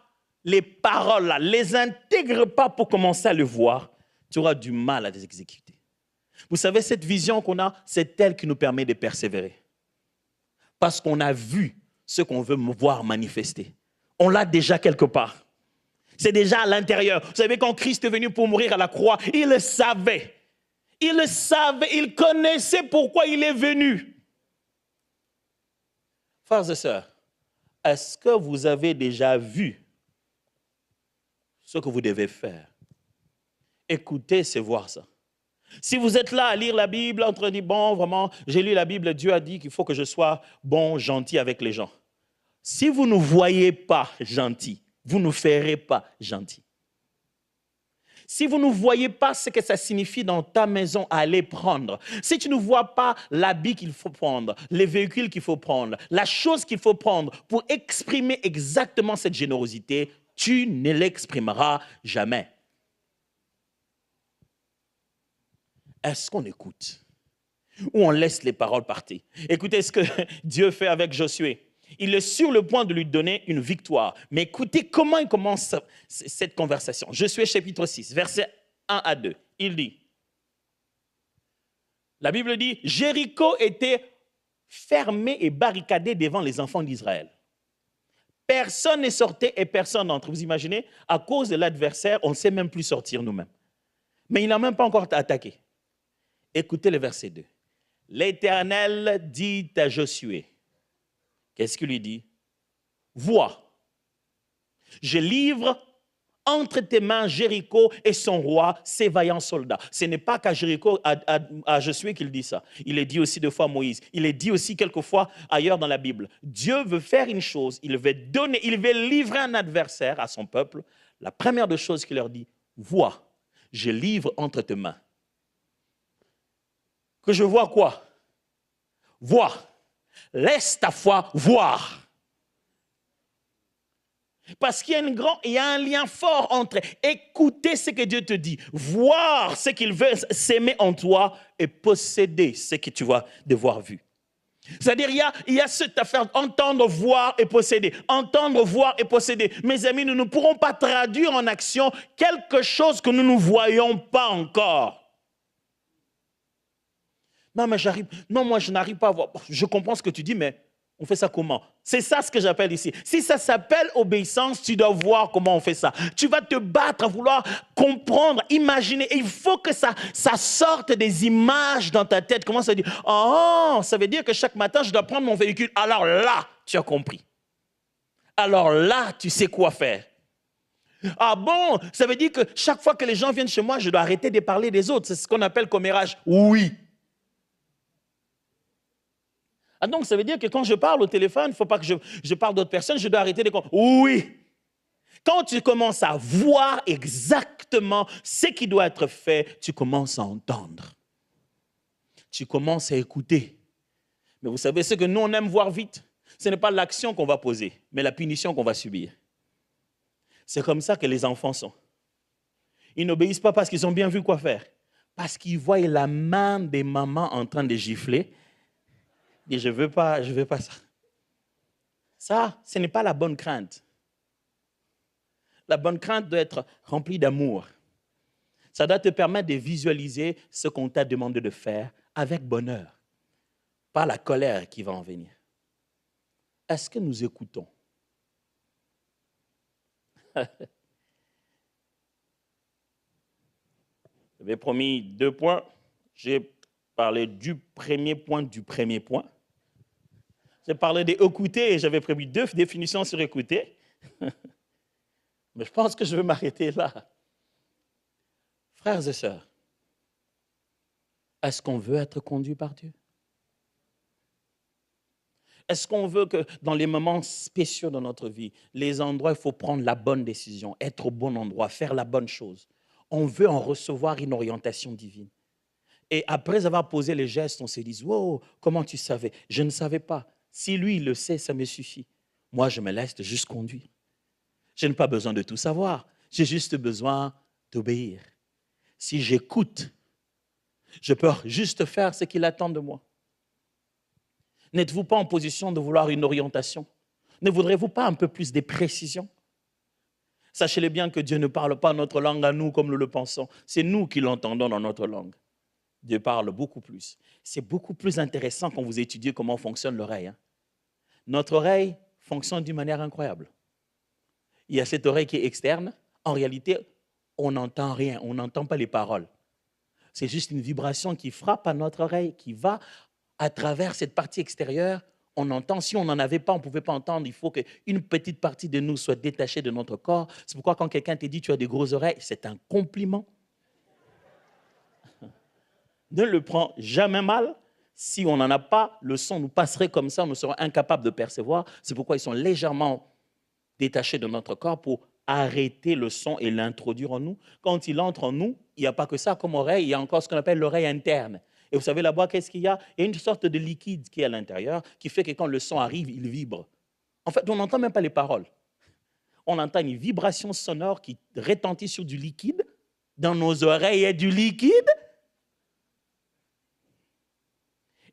les paroles là, les intègres pas pour commencer à le voir, tu auras du mal à les exécuter. Vous savez, cette vision qu'on a, c'est elle qui nous permet de persévérer. Parce qu'on a vu ce qu'on veut voir manifester. On l'a déjà quelque part. C'est déjà à l'intérieur. Vous savez, quand Christ est venu pour mourir à la croix, il le savait. Il le savait, il connaissait pourquoi il est venu. Frères et sœurs, est-ce que vous avez déjà vu ce que vous devez faire? Écoutez, c'est voir ça. Si vous êtes là à lire la Bible, en train de dire, bon, vraiment, j'ai lu la Bible, Dieu a dit qu'il faut que je sois bon, gentil avec les gens. Si vous ne voyez pas gentil, vous ne ferez pas gentil. Si vous ne voyez pas ce que ça signifie dans ta maison à aller prendre, si tu ne vois pas l'habit qu'il faut prendre, les véhicules qu'il faut prendre, la chose qu'il faut prendre pour exprimer exactement cette générosité, tu ne l'exprimeras jamais. Est-ce qu'on écoute ou on laisse les paroles partir? Écoutez ce que Dieu fait avec Josué. Il est sur le point de lui donner une victoire. Mais écoutez comment il commence cette conversation. Josué chapitre 6, versets 1 à 2. Il dit, la Bible dit, Jéricho était fermé et barricadé devant les enfants d'Israël. Personne ne sortait et personne n'entrait. Vous imaginez, à cause de l'adversaire, on ne sait même plus sortir nous-mêmes. Mais il n'a même pas encore attaqué. Écoutez le verset 2. L'Éternel dit à Josué, qu'est-ce qu'il lui dit? Vois, je livre entre tes mains Jéricho et son roi, ses vaillants soldats. Ce n'est pas qu'à Jéricho, à Josué qu'il dit ça. Il est dit aussi deux fois à Moïse. Il est dit aussi quelquefois ailleurs dans la Bible. Dieu veut faire une chose, il veut livrer un adversaire à son peuple. La première des choses qu'il leur dit, vois, je livre entre tes mains. Que je vois quoi? Vois. Laisse ta foi voir. Parce qu'il y a un lien fort entre écouter ce que Dieu te dit, voir ce qu'il veut s'aimer en toi et posséder ce que tu vas devoir vu. C'est-à-dire, il y a cette affaire entendre, voir et posséder. Entendre, voir et posséder. Mes amis, nous ne pourrons pas traduire en action quelque chose que nous ne voyons pas encore. Non, mais moi, je n'arrive pas à voir. Je comprends ce que tu dis, mais on fait ça comment? C'est ça ce que j'appelle ici. Si ça s'appelle obéissance, tu dois voir comment on fait ça. Tu vas te battre à vouloir comprendre, imaginer. Et il faut que ça sorte des images dans ta tête. Commence à dire, oh, ça veut dire que chaque matin, je dois prendre mon véhicule. Alors là, tu as compris. Alors là, tu sais quoi faire. Ah bon, ça veut dire que chaque fois que les gens viennent chez moi, je dois arrêter de parler des autres. C'est ce qu'on appelle commérage. Oui. Ah donc, ça veut dire que quand je parle au téléphone, il ne faut pas que je parle d'autres personnes, je dois arrêter de... Oui. Quand tu commences à voir exactement ce qui doit être fait, tu commences à entendre. Tu commences à écouter. Mais vous savez ce que nous, on aime voir vite? Ce n'est pas l'action qu'on va poser, mais la punition qu'on va subir. C'est comme ça que les enfants sont. Ils n'obéissent pas parce qu'ils ont bien vu quoi faire. Parce qu'ils voient la main des mamans en train de gifler. Et je veux pas ça. Ça, ce n'est pas la bonne crainte. La bonne crainte doit être remplie d'amour. Ça doit te permettre de visualiser ce qu'on t'a demandé de faire avec bonheur, pas la colère qui va en venir. Est-ce que nous écoutons? J'avais promis 2 points. J'ai parlé du premier point. J'ai parlé d'écouter et j'avais prévu 2 définitions sur écouter. Mais je pense que je vais m'arrêter là. Frères et sœurs, est-ce qu'on veut être conduit par Dieu? Est-ce qu'on veut que dans les moments spéciaux de notre vie, les endroits, il faut prendre la bonne décision, être au bon endroit, faire la bonne chose? On veut en recevoir une orientation divine. Et après avoir posé les gestes, on se dit, wow, comment tu savais? Je ne savais pas. Si lui, il le sait, ça me suffit. Moi, je me laisse juste conduire. Je n'ai pas besoin de tout savoir. J'ai juste besoin d'obéir. Si j'écoute, je peux juste faire ce qu'il attend de moi. N'êtes-vous pas en position de vouloir une orientation? Ne voudrez-vous pas un peu plus de précision? Sachez-le bien que Dieu ne parle pas notre langue à nous comme nous le pensons. C'est nous qui l'entendons dans notre langue. Dieu parle beaucoup plus. C'est beaucoup plus intéressant quand vous étudiez comment fonctionne l'oreille. Notre oreille fonctionne d'une manière incroyable. Il y a cette oreille qui est externe. En réalité, on n'entend rien, on n'entend pas les paroles. C'est juste une vibration qui frappe à notre oreille, qui va à travers cette partie extérieure. On entend, si on n'en avait pas, on ne pouvait pas entendre. Il faut qu'une petite partie de nous soit détachée de notre corps. C'est pourquoi quand quelqu'un te dit « tu as des grosses oreilles », c'est un compliment. Ne le prends jamais mal. Si on n'en a pas, le son nous passerait comme ça, nous serons incapables de percevoir. C'est pourquoi ils sont légèrement détachés de notre corps pour arrêter le son et l'introduire en nous. Quand il entre en nous, il n'y a pas que ça comme oreille, il y a encore ce qu'on appelle l'oreille interne. Et vous savez là-bas, qu'est-ce qu'il y a? Il y a une sorte de liquide qui est à l'intérieur, qui fait que quand le son arrive, il vibre. En fait, on n'entend même pas les paroles. On entend une vibration sonore qui retentit sur du liquide. Dans nos oreilles, il y a du liquide.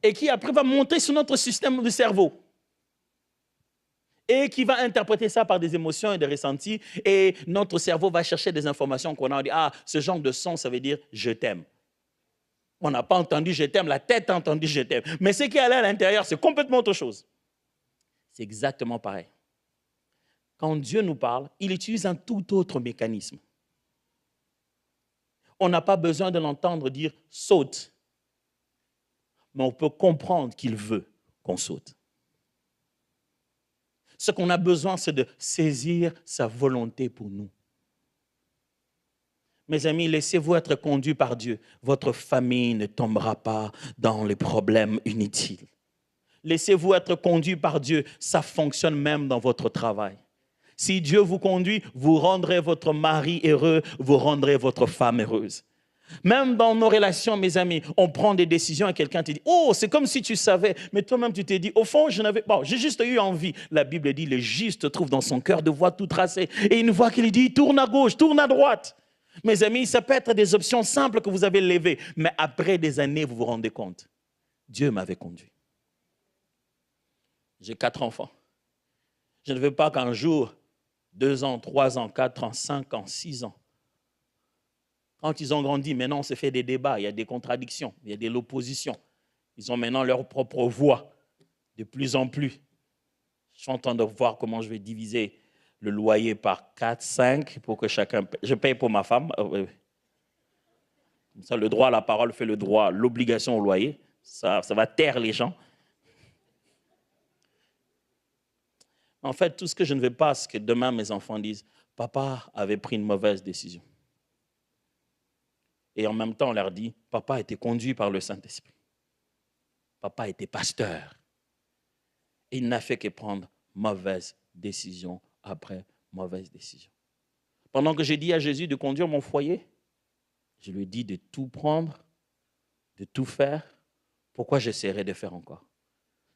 Et qui après va monter sur notre système de cerveau. Et qui va interpréter ça par des émotions et des ressentis. Et notre cerveau va chercher des informations qu'on a dit, ah, ce genre de son, ça veut dire « je t'aime ». On n'a pas entendu « je t'aime », la tête a entendu « je t'aime ». Mais ce qui est allé à l'intérieur, c'est complètement autre chose. C'est exactement pareil. Quand Dieu nous parle, il utilise un tout autre mécanisme. On n'a pas besoin de l'entendre dire « saute ». Mais on peut comprendre qu'il veut qu'on saute. Ce qu'on a besoin, c'est de saisir sa volonté pour nous. Mes amis, laissez-vous être conduits par Dieu. Votre famille ne tombera pas dans les problèmes inutiles. Laissez-vous être conduits par Dieu. Ça fonctionne même dans votre travail. Si Dieu vous conduit, vous rendrez votre mari heureux, vous rendrez votre femme heureuse. Même dans nos relations, mes amis, on prend des décisions et quelqu'un te dit « Oh, c'est comme si tu savais. » Mais toi-même, tu t'es dit « Au fond, j'ai juste eu envie. » La Bible dit « Le juste trouve dans son cœur de voies tout tracées. » Et une voix qui lui dit « Tourne à gauche, tourne à droite. » Mes amis, ça peut être des options simples que vous avez levées. Mais après des années, vous vous rendez compte. Dieu m'avait conduit. J'ai 4 enfants. Je ne veux pas qu'un jour, 2 ans, 3 ans, 4 ans, 5 ans, 6 ans, quand ils ont grandi, maintenant on se fait des débats, il y a des contradictions, il y a de l'opposition. Ils ont maintenant leur propre voix, de plus en plus. Je suis en train de voir comment je vais diviser le loyer par 4, 5, pour que chacun paye. Je paye pour ma femme. Comme ça, le droit à la parole fait le droit, l'obligation au loyer. Ça va taire les gens. En fait, tout ce que je ne veux pas, c'est que demain, mes enfants disent « Papa avait pris une mauvaise décision. » Et en même temps, on leur dit « Papa a été conduit par le Saint-Esprit. Papa était pasteur. » Et il n'a fait que prendre mauvaise décision après mauvaise décision. Pendant que j'ai dit à Jésus de conduire mon foyer, je lui ai dit de tout prendre, de tout faire. Pourquoi j'essaierai de faire encore?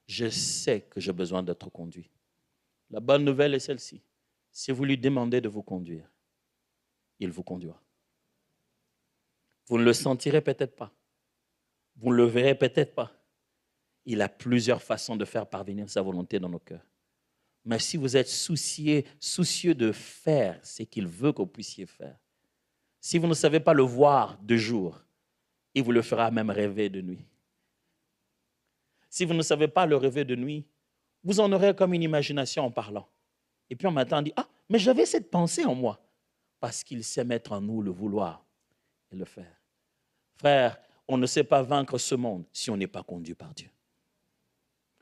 Je sais que j'ai besoin d'être conduit. La bonne nouvelle est celle-ci. Si vous lui demandez de vous conduire, il vous conduira. Vous ne le sentirez peut-être pas. Vous ne le verrez peut-être pas. Il a plusieurs façons de faire parvenir sa volonté dans nos cœurs. Mais si vous êtes soucieux de faire ce qu'il veut que vous puissiez faire, si vous ne savez pas le voir de jour, il vous le fera même rêver de nuit. Si vous ne savez pas le rêver de nuit, vous en aurez comme une imagination en parlant. Et puis en matin, on dit « Ah, mais j'avais cette pensée en moi. » Parce qu'il sait mettre en nous le vouloir et le faire. Frère, on ne sait pas vaincre ce monde si on n'est pas conduit par Dieu.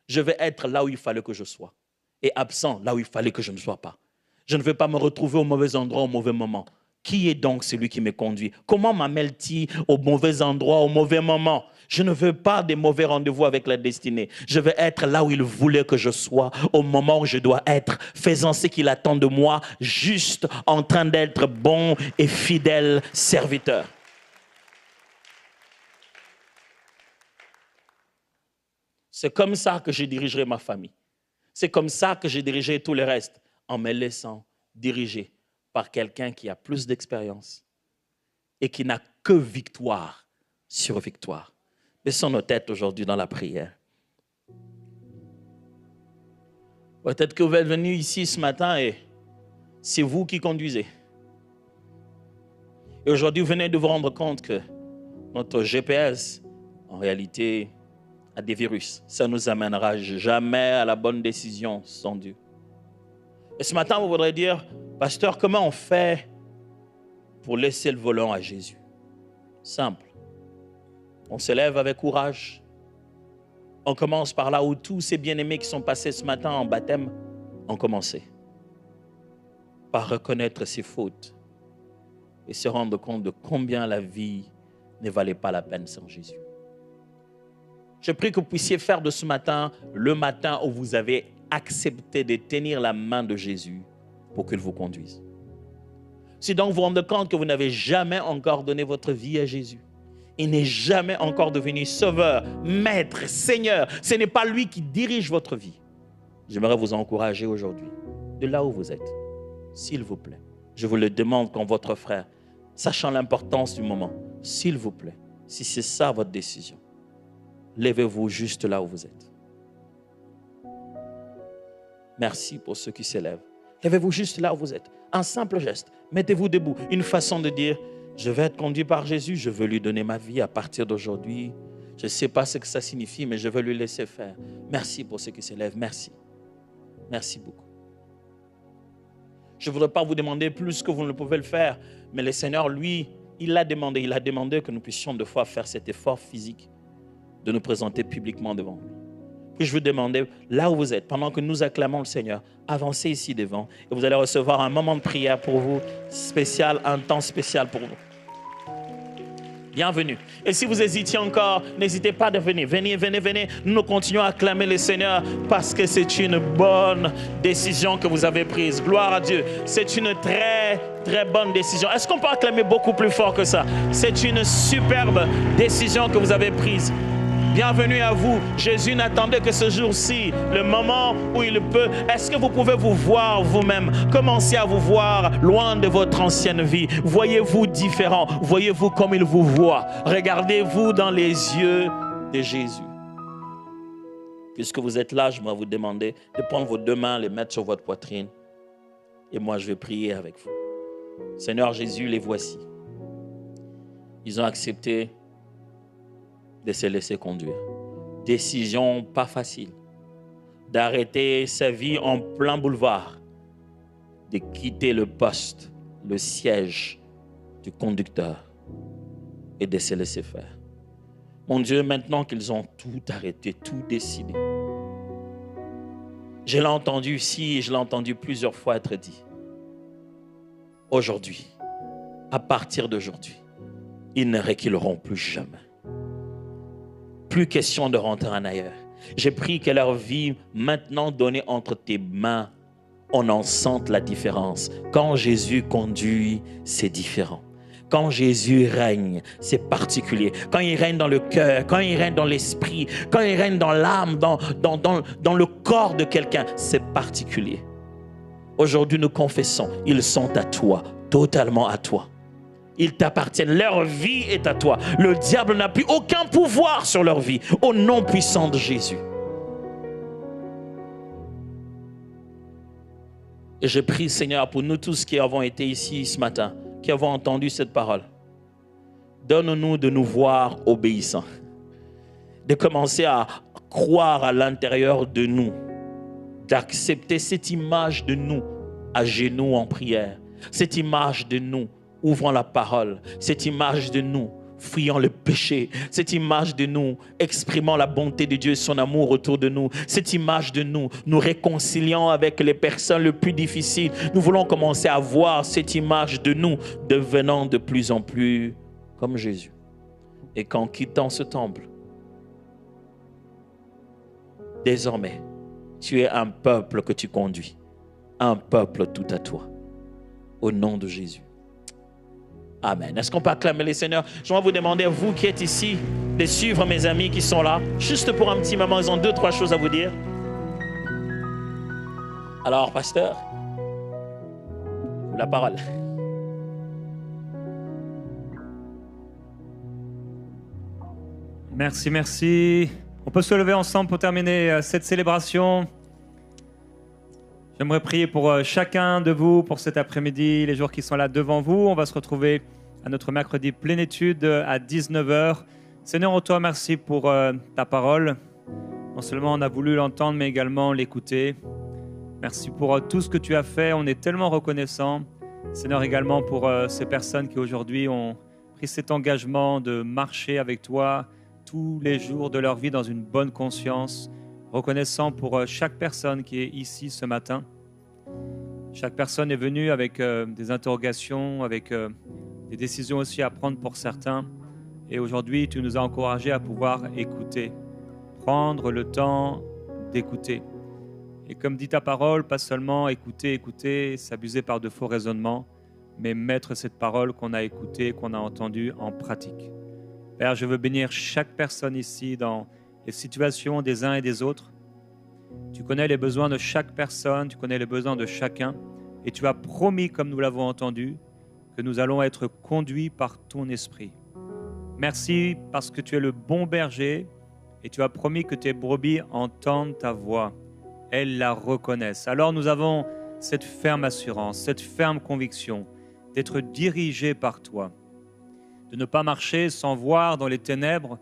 Je vais être là où il fallait que je sois et absent là où il fallait que je ne sois pas. Je ne veux pas me retrouver au mauvais endroit au mauvais moment. Qui est donc celui qui me conduit? Comment m'amène-t-il au mauvais endroit, au mauvais moment? Je ne veux pas des mauvais rendez-vous avec la destinée. Je veux être là où il voulait que je sois, au moment où je dois être, faisant ce qu'il attend de moi, juste en train d'être bon et fidèle serviteur. C'est comme ça que je dirigerai ma famille. C'est comme ça que je dirigerai tout le reste, en me laissant diriger par quelqu'un qui a plus d'expérience et qui n'a que victoire sur victoire. Baissons nos têtes aujourd'hui dans la prière. Peut-être que vous êtes venus ici ce matin et c'est vous qui conduisez. Et aujourd'hui, vous venez de vous rendre compte que notre GPS, en réalité, a des virus. Ça ne nous amènera jamais à la bonne décision sans Dieu. Et ce matin, vous voudrez dire, pasteur, comment on fait pour laisser le volant à Jésus? Simple. On se lève avec courage. On commence par là où tous ces bien-aimés qui sont passés ce matin en baptême ont commencé. Par reconnaître ses fautes et se rendre compte de combien la vie ne valait pas la peine sans Jésus. Je prie que vous puissiez faire de ce matin le matin où vous avez accepté de tenir la main de Jésus pour qu'il vous conduise. Si donc vous vous rendez compte que vous n'avez jamais encore donné votre vie à Jésus, il n'est jamais encore devenu sauveur, maître, seigneur, ce n'est pas lui qui dirige votre vie. J'aimerais vous encourager aujourd'hui, de là où vous êtes, s'il vous plaît. Je vous le demande comme votre frère, sachant l'importance du moment, s'il vous plaît, si c'est ça votre décision, levez-vous juste là où vous êtes. Merci pour ceux qui s'élèvent. Levez-vous juste là où vous êtes. Un simple geste. Mettez-vous debout. Une façon de dire, je vais être conduit par Jésus, je veux lui donner ma vie à partir d'aujourd'hui. Je ne sais pas ce que ça signifie, mais je veux lui laisser faire. Merci pour ceux qui s'élèvent. Merci. Merci beaucoup. Je ne voudrais pas vous demander plus que vous ne pouvez le faire, mais le Seigneur, lui, il l'a demandé. Il a demandé que nous puissions de fois faire cet effort physique de nous présenter publiquement devant lui. Puis je vous demande, là où vous êtes, pendant que nous acclamons le Seigneur, avancez ici devant et vous allez recevoir un moment de prière pour vous, spécial, un temps spécial pour vous. Bienvenue. Et si vous hésitiez encore, n'hésitez pas de venir. Venez, venez, venez. Nous continuons à acclamer le Seigneur parce que c'est une bonne décision que vous avez prise. Gloire à Dieu. C'est une très, très bonne décision. Est-ce qu'on peut acclamer beaucoup plus fort que ça? C'est une superbe décision que vous avez prise. Bienvenue à vous. Jésus n'attendait que ce jour-ci, le moment où il peut. Est-ce que vous pouvez vous voir vous-même? Commencez à vous voir loin de votre ancienne vie. Voyez-vous différent. Voyez-vous comme il vous voit. Regardez-vous dans les yeux de Jésus. Puisque vous êtes là, je vais vous demander de prendre vos deux mains, les mettre sur votre poitrine. Et moi, je vais prier avec vous. Seigneur Jésus, les voici. Ils ont accepté de se laisser conduire. Décision pas facile. D'arrêter sa vie en plein boulevard. De quitter le poste, le siège du conducteur et de se laisser faire. Mon Dieu, maintenant qu'ils ont tout arrêté, tout décidé. Je l'ai entendu ici et je l'ai entendu plusieurs fois être dit. Aujourd'hui, à partir d'aujourd'hui, ils ne reculeront plus jamais. Plus question de rentrer en ailleurs. J'ai pris que leur vie, maintenant donnée entre tes mains, on en sente la différence. Quand Jésus conduit, c'est différent. Quand Jésus règne, c'est particulier. Quand il règne dans le cœur, quand il règne dans l'esprit, quand il règne dans l'âme, dans le corps de quelqu'un, c'est particulier. Aujourd'hui, nous confessons, ils sont à toi, totalement à toi. Ils t'appartiennent, leur vie est à toi. Le diable n'a plus aucun pouvoir sur leur vie, au nom puissant de Jésus. Et je prie, Seigneur, pour nous tous qui avons été ici ce matin, qui avons entendu cette parole. Donne-nous de nous voir obéissants, de commencer à croire à l'intérieur de nous, d'accepter cette image de nous à genoux en prière, cette image de nous ouvrant la parole, cette image de nous fuyant le péché, cette image de nous exprimant la bonté de Dieu et son amour autour de nous, cette image de nous nous réconciliant avec les personnes les plus difficiles. Nous voulons commencer à voir cette image de nous devenant de plus en plus comme Jésus. Et qu'en quittant ce temple, désormais, tu es un peuple que tu conduis, un peuple tout à toi, au nom de Jésus. Amen. Est-ce qu'on peut acclamer les Seigneurs? Je vais vous demander, vous qui êtes ici, de suivre mes amis qui sont là, juste pour un petit moment. Ils ont 2-3 choses à vous dire. Alors, pasteur, la parole. Merci, merci. On peut se lever ensemble pour terminer cette célébration. J'aimerais prier pour chacun de vous, pour cet après-midi, les jours qui sont là devant vous. On va se retrouver à notre mercredi plénitude à 19h. Seigneur, on te remercie pour ta parole. Non seulement on a voulu l'entendre, mais également l'écouter. Merci pour tout ce que tu as fait. On est tellement reconnaissants. Seigneur, également pour ces personnes qui aujourd'hui ont pris cet engagement de marcher avec toi tous les jours de leur vie dans une bonne conscience. Reconnaissant pour chaque personne qui est ici ce matin. Chaque personne est venue avec des interrogations, avec des décisions aussi à prendre pour certains. Et aujourd'hui, tu nous as encouragés à pouvoir écouter, prendre le temps d'écouter. Et comme dit ta parole, pas seulement écouter, s'abuser par de faux raisonnements, mais mettre cette parole qu'on a écoutée, qu'on a entendue en pratique. Père, je veux bénir chaque personne ici dans les situations des uns et des autres. Tu connais les besoins de chaque personne, tu connais les besoins de chacun, et tu as promis, comme nous l'avons entendu, que nous allons être conduits par ton esprit. Merci parce que tu es le bon berger, et tu as promis que tes brebis entendent ta voix, elles la reconnaissent. Alors nous avons cette ferme assurance, cette ferme conviction d'être dirigés par toi, de ne pas marcher sans voir dans les ténèbres,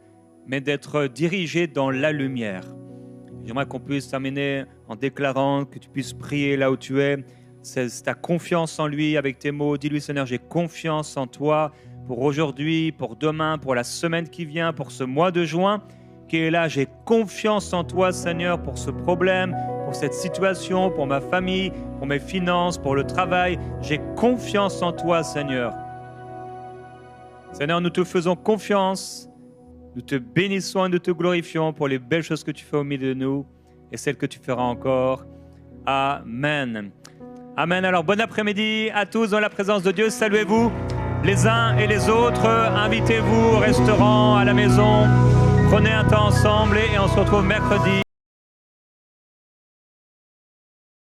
mais d'être dirigé dans la lumière. J'aimerais qu'on puisse terminer en déclarant que tu puisses prier là où tu es. C'est ta confiance en lui avec tes mots. Dis-lui, Seigneur, j'ai confiance en toi pour aujourd'hui, pour demain, pour la semaine qui vient, pour ce mois de juin qui est là. J'ai confiance en toi, Seigneur, pour ce problème, pour cette situation, pour ma famille, pour mes finances, pour le travail. J'ai confiance en toi, Seigneur. Seigneur, nous te faisons confiance, nous te bénissons et nous te glorifions pour les belles choses que tu fais au milieu de nous et celles que tu feras encore. Amen. Amen. Alors, bon après-midi à tous dans la présence de Dieu. Saluez-vous les uns et les autres. Invitez-vous au restaurant, à la maison. Prenez un temps ensemble et on se retrouve mercredi.